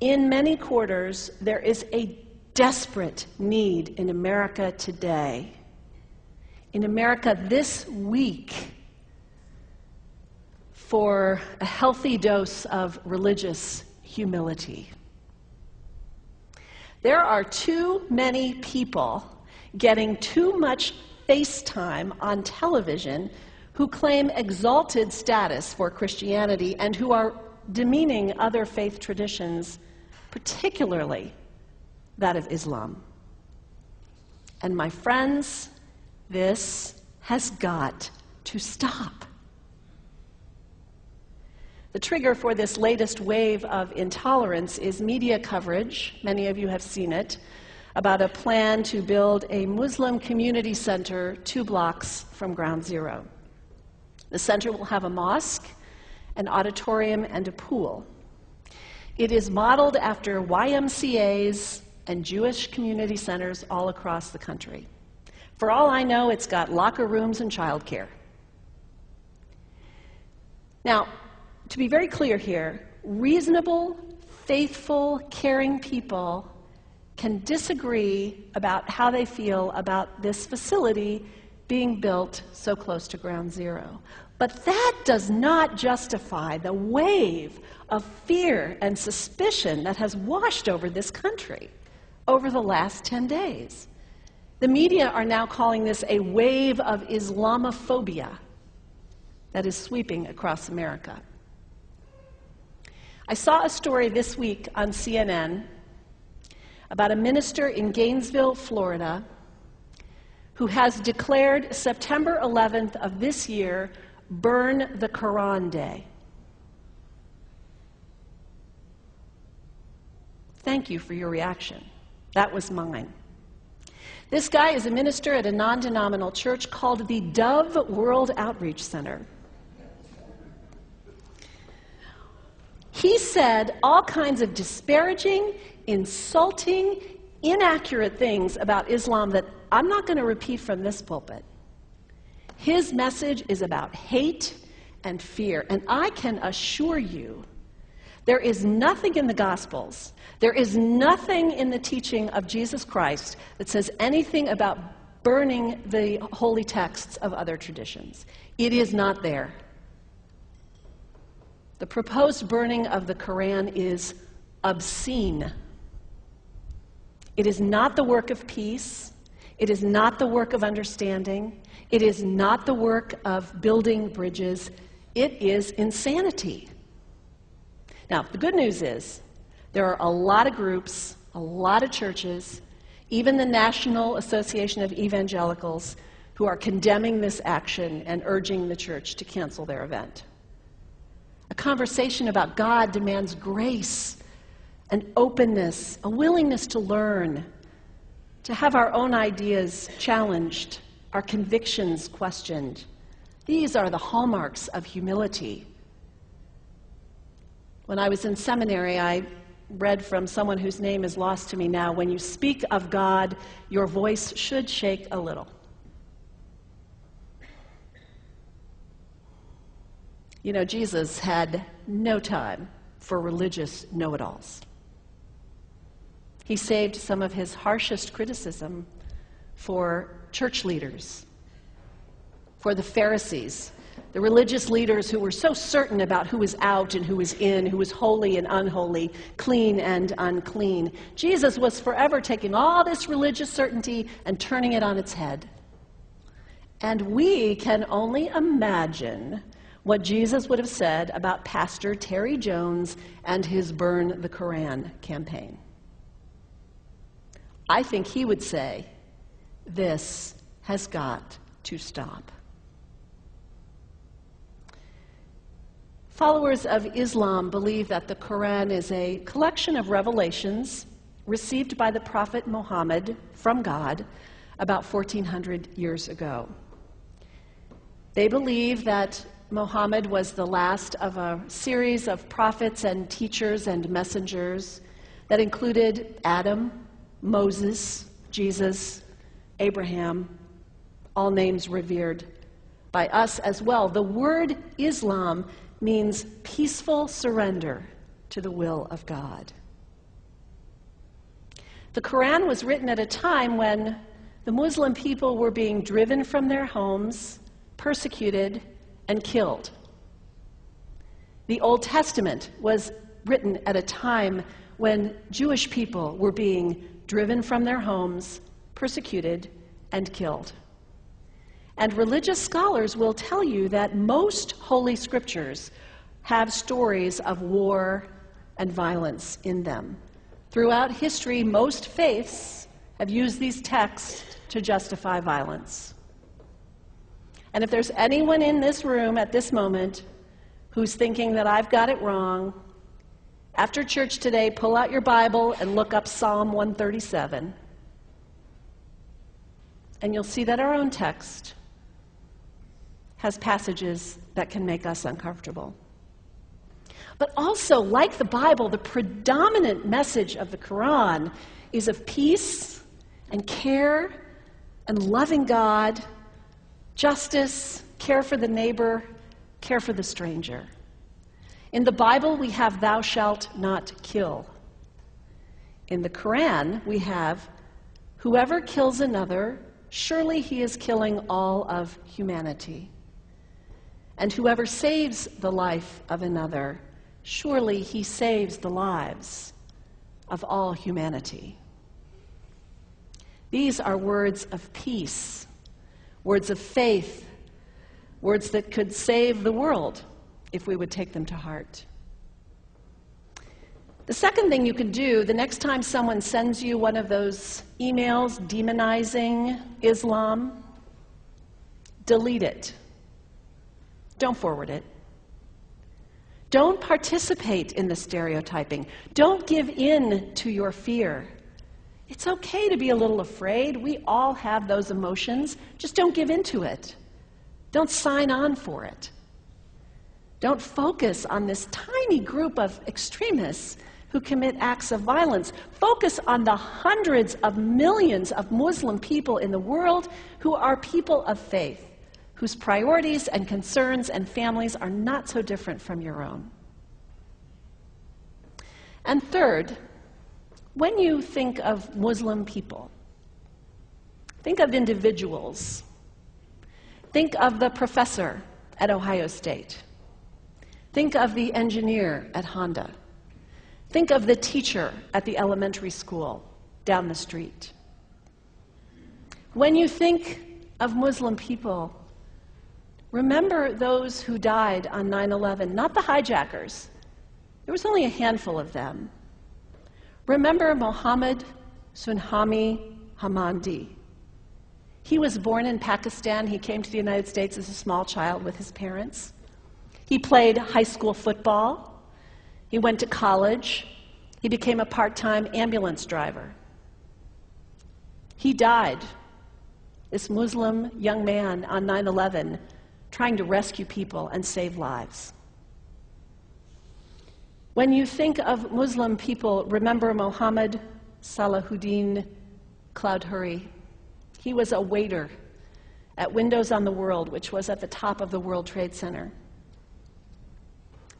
In many quarters, there is a desperate need in America today, in America this week, for a healthy dose of religious humility. There are too many people getting too much face time on television who claim exalted status for Christianity and who are demeaning other faith traditions, particularly that of Islam. And my friends, this has got to stop. The trigger for this latest wave of intolerance is media coverage, many of you have seen it, about a plan to build a Muslim community center 2 blocks from Ground Zero. The center will have a mosque, an auditorium, and a pool. It is modeled after YMCAs and Jewish community centers all across the country. For all I know, it's got locker rooms and childcare. Now, to be very clear here, reasonable, faithful, caring people can disagree about how they feel about this facility being built so close to Ground Zero. But that does not justify the wave of fear and suspicion that has washed over this country over the last 10 days. The media are now calling this a wave of Islamophobia that is sweeping across America. I saw a story this week on CNN about a minister in Gainesville, Florida, who has declared September 11th of this year Burn the Quran Day. Thank you for your reaction. That was mine. This guy is a minister at a non-denominational church called the Dove World Outreach Center. He said all kinds of disparaging, insulting, inaccurate things about Islam that I'm not going to repeat from this pulpit. His message is about hate and fear, and I can assure you there is nothing in the Gospels, there is nothing in the teaching of Jesus Christ that says anything about burning the holy texts of other traditions. It is not there. The proposed burning of the Quran is obscene. It is not the work of peace. It is not the work of understanding. It is not the work of building bridges. It is insanity. Now, the good news is there are a lot of groups, a lot of churches, even the National Association of Evangelicals, who are condemning this action and urging the church to cancel their event. A conversation about God demands grace and openness, a willingness to learn, to have our own ideas challenged, our convictions questioned. These are the hallmarks of humility. When I was in seminary, I read from someone whose name is lost to me now, when you speak of God, your voice should shake a little. You know, Jesus had no time for religious know-it-alls. He saved some of his harshest criticism for church leaders, for the Pharisees, the religious leaders who were so certain about who was out and who was in, who was holy and unholy, clean and unclean. Jesus was forever taking all this religious certainty and turning it on its head. And we can only imagine what Jesus would have said about Pastor Terry Jones and his Burn the Quran campaign. I think he would say, this has got to stop. Followers of Islam believe that the Quran is a collection of revelations received by the Prophet Muhammad from God about 1400 years ago. They believe that Muhammad was the last of a series of prophets and teachers and messengers that included Adam, Moses, Jesus, Abraham, all names revered by us as well. The word Islam means peaceful surrender to the will of God. The Quran was written at a time when the Muslim people were being driven from their homes, persecuted, and killed. The Old Testament was written at a time when Jewish people were being driven from their homes, persecuted, and killed. And religious scholars will tell you that most Holy Scriptures have stories of war and violence in them. Throughout history, most faiths have used these texts to justify violence. And if there's anyone in this room at this moment who's thinking that I've got it wrong, after church today, pull out your Bible and look up Psalm 137. And you'll see that our own text has passages that can make us uncomfortable. But also, like the Bible, the predominant message of the Quran is of peace and care and loving God, justice, care for the neighbor, care for the stranger. In the Bible, we have thou shalt not kill. In the Quran, we have whoever kills another, surely he is killing all of humanity. And whoever saves the life of another, surely he saves the lives of all humanity. These are words of peace, words of faith, words that could save the world if we would take them to heart. The second thing you can do the next time someone sends you one of those emails demonizing Islam, delete it. Don't forward it. Don't participate in the stereotyping. Don't give in to your fear. It's okay to be a little afraid. We all have those emotions. Just don't give in to it. Don't sign on for it. Don't focus on this tiny group of extremists who commit acts of violence. Focus on the hundreds of millions of Muslim people in the world who are people of faith, whose priorities and concerns and families are not so different from your own. And third, when you think of Muslim people, think of individuals. Think of the professor at Ohio State. Think of the engineer at Honda. Think of the teacher at the elementary school down the street. When you think of Muslim people, remember those who died on 9/11, not the hijackers. There was only a handful of them. Remember Mohammed Sunhami Hamandi. He was born in Pakistan. He came to the United States as a small child with his parents. He played high school football. He went to college. He became a part-time ambulance driver. He died, this Muslim young man, on 9/11, trying to rescue people and save lives. When you think of Muslim people, remember Mohammed Salahuddin Cloudhurry. He was a waiter at Windows on the World, which was at the top of the World Trade Center.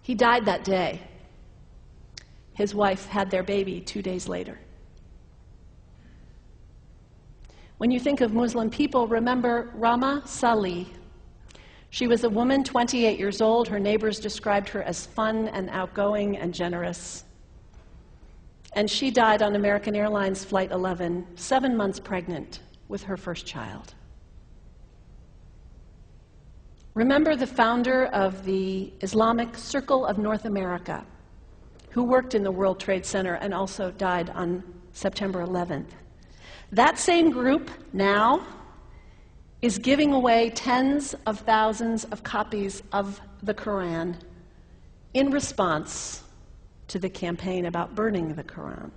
He died that day. His wife had their baby 2 days later. When you think of Muslim people, remember Rama Salih. She was a woman, 28 years old. Her neighbors described her as fun and outgoing and generous. And she died on American Airlines Flight 11, 7 months pregnant with her first child. Remember the founder of the Islamic Circle of North America, who worked in the World Trade Center and also died on September 11th. That same group now is giving away tens of thousands of copies of the Quran in response to the campaign about burning the Quran.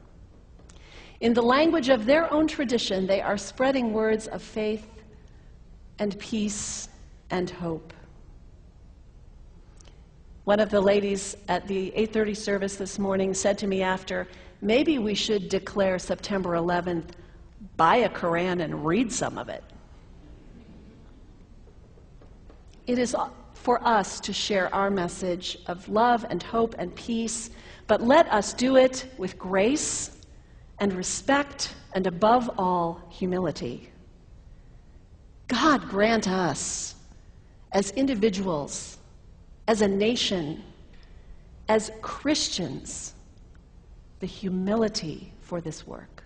In the language of their own tradition, they are spreading words of faith and peace and hope. One of the ladies at the 8:30 service this morning said to me after, maybe we should declare September 11th, buy a Quran and read some of it. It is for us to share our message of love and hope and peace, but let us do it with grace and respect, and above all, humility. God grant us, as individuals, as a nation, as Christians, the humility for this work.